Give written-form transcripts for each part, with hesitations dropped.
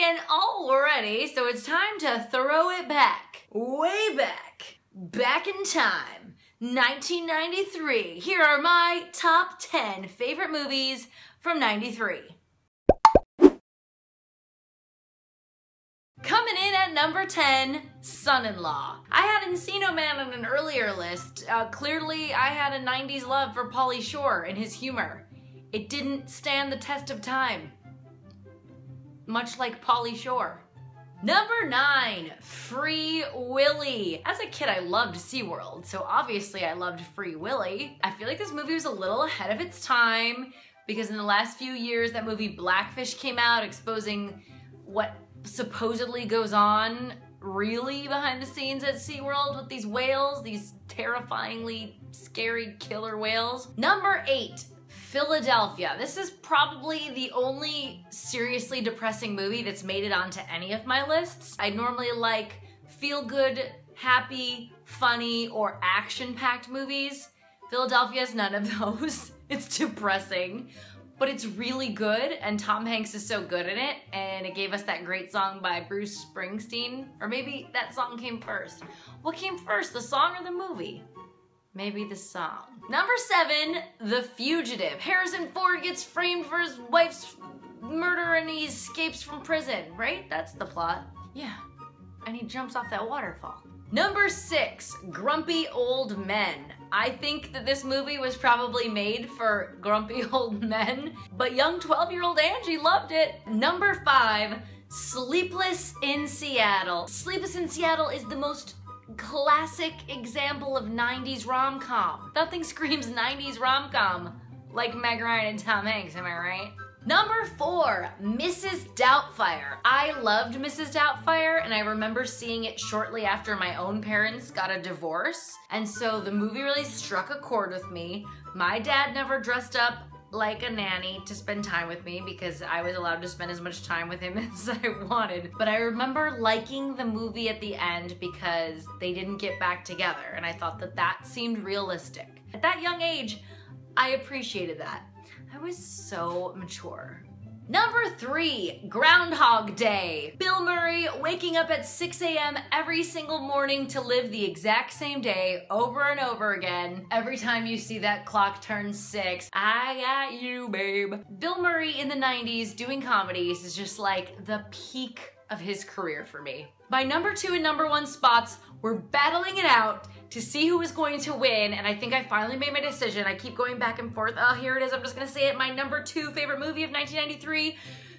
And already, so it's time to throw it back, way back in time, 1993. Here are my top 10 favorite movies from 93. Coming in at number 10, SonInLaw. I had Encino Man on an earlier list. Clearly, I had a 90s love for Pauly Shore and his humor. It didn't stand the test of time. Much like Pauly Shore. Number 9, Free Willy. As a kid, I loved SeaWorld, so obviously I loved Free Willy. I feel like this movie was a little ahead of its time because in the last few years, that movie Blackfish came out exposing what supposedly goes on really behind the scenes at SeaWorld with these whales, these terrifyingly scary killer whales. Number 8, Philadelphia. This is probably the only seriously depressing movie that's made it onto any of my lists. I normally like feel-good, happy, funny, or action-packed movies. Philadelphia is none of those. It's depressing, but it's really good, and Tom Hanks is so good in it, and it gave us that great song by Bruce Springsteen. Or maybe that song came first. What came first, the song or the movie? Maybe the song. Number 7, The Fugitive. Harrison Ford gets framed for his wife's murder and he escapes from prison, right? That's the plot. Yeah, and he jumps off that waterfall. Number 6, Grumpy Old Men. I think that this movie was probably made for grumpy old men, but young 12-year-old Angie loved it. Number 5, Sleepless in Seattle. Sleepless in Seattle is the most classic example of 90s rom-com. Nothing screams 90s rom-com like Meg Ryan and Tom Hanks, am I right? Number 4, Mrs. Doubtfire. I loved Mrs. Doubtfire, and I remember seeing it shortly after my own parents got a divorce, and so the movie really struck a chord with me. My dad never dressed up like a nanny to spend time with me because I was allowed to spend as much time with him as I wanted. But I remember liking the movie at the end because they didn't get back together, and I thought that that seemed realistic. At that young age, I appreciated that. I was so mature. Number 3, Groundhog Day. Bill Murray waking up at 6 a.m. every single morning to live the exact same day over and over again. Every time you see that clock turn 6, I got you, babe. Bill Murray in the 90s doing comedies is just like the peak of his career for me. My number 2 and number 1 spots were battling it out to see who was going to win, and I think I finally made my decision. I keep going back and forth. Oh, here it is. I'm just gonna say it. My number 2 favorite movie of 1993,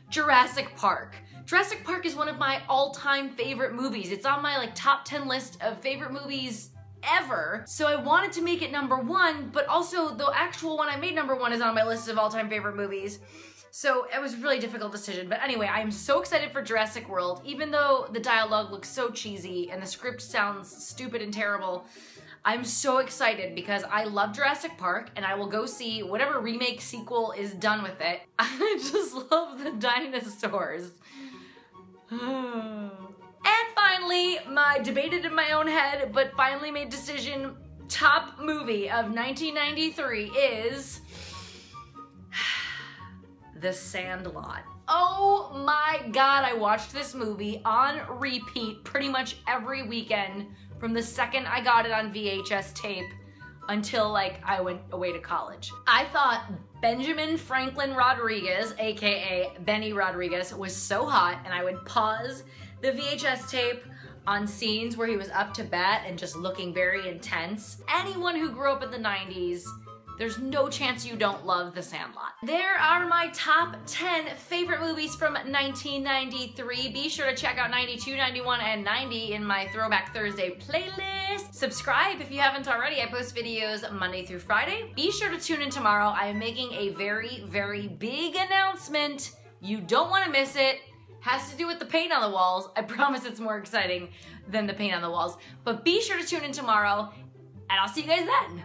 Jurassic Park. Jurassic Park is one of my all-time favorite movies. It's on my top 10 list of favorite movies ever. So I wanted to make it number 1, but also the actual one I made number 1 is on my list of all-time favorite movies. So it was a really difficult decision. But anyway, I'm so excited for Jurassic World. Even though the dialogue looks so cheesy and the script sounds stupid and terrible, I'm so excited because I love Jurassic Park and I will go see whatever remake sequel is done with it. I just love the dinosaurs. And finally, my debated in my own head, but finally made decision, top movie of 1993 is The Sandlot. Oh my God, I watched this movie on repeat pretty much every weekend from the second I got it on VHS tape until I went away to college. I thought Benjamin Franklin Rodriguez, AKA Benny Rodriguez, was so hot, and I would pause the VHS tape on scenes where he was up to bat and just looking very intense. Anyone who grew up in the 90s, there's no chance you don't love The Sandlot. There are my top 10 favorite movies from 1993. Be sure to check out 92, 91, and 90 in my Throwback Thursday playlist. Subscribe if you haven't already. I post videos Monday through Friday. Be sure to tune in tomorrow. I am making a very, very big announcement. You don't want to miss it. Has to do with the paint on the walls. I promise it's more exciting than the paint on the walls. But be sure to tune in tomorrow, and I'll see you guys then.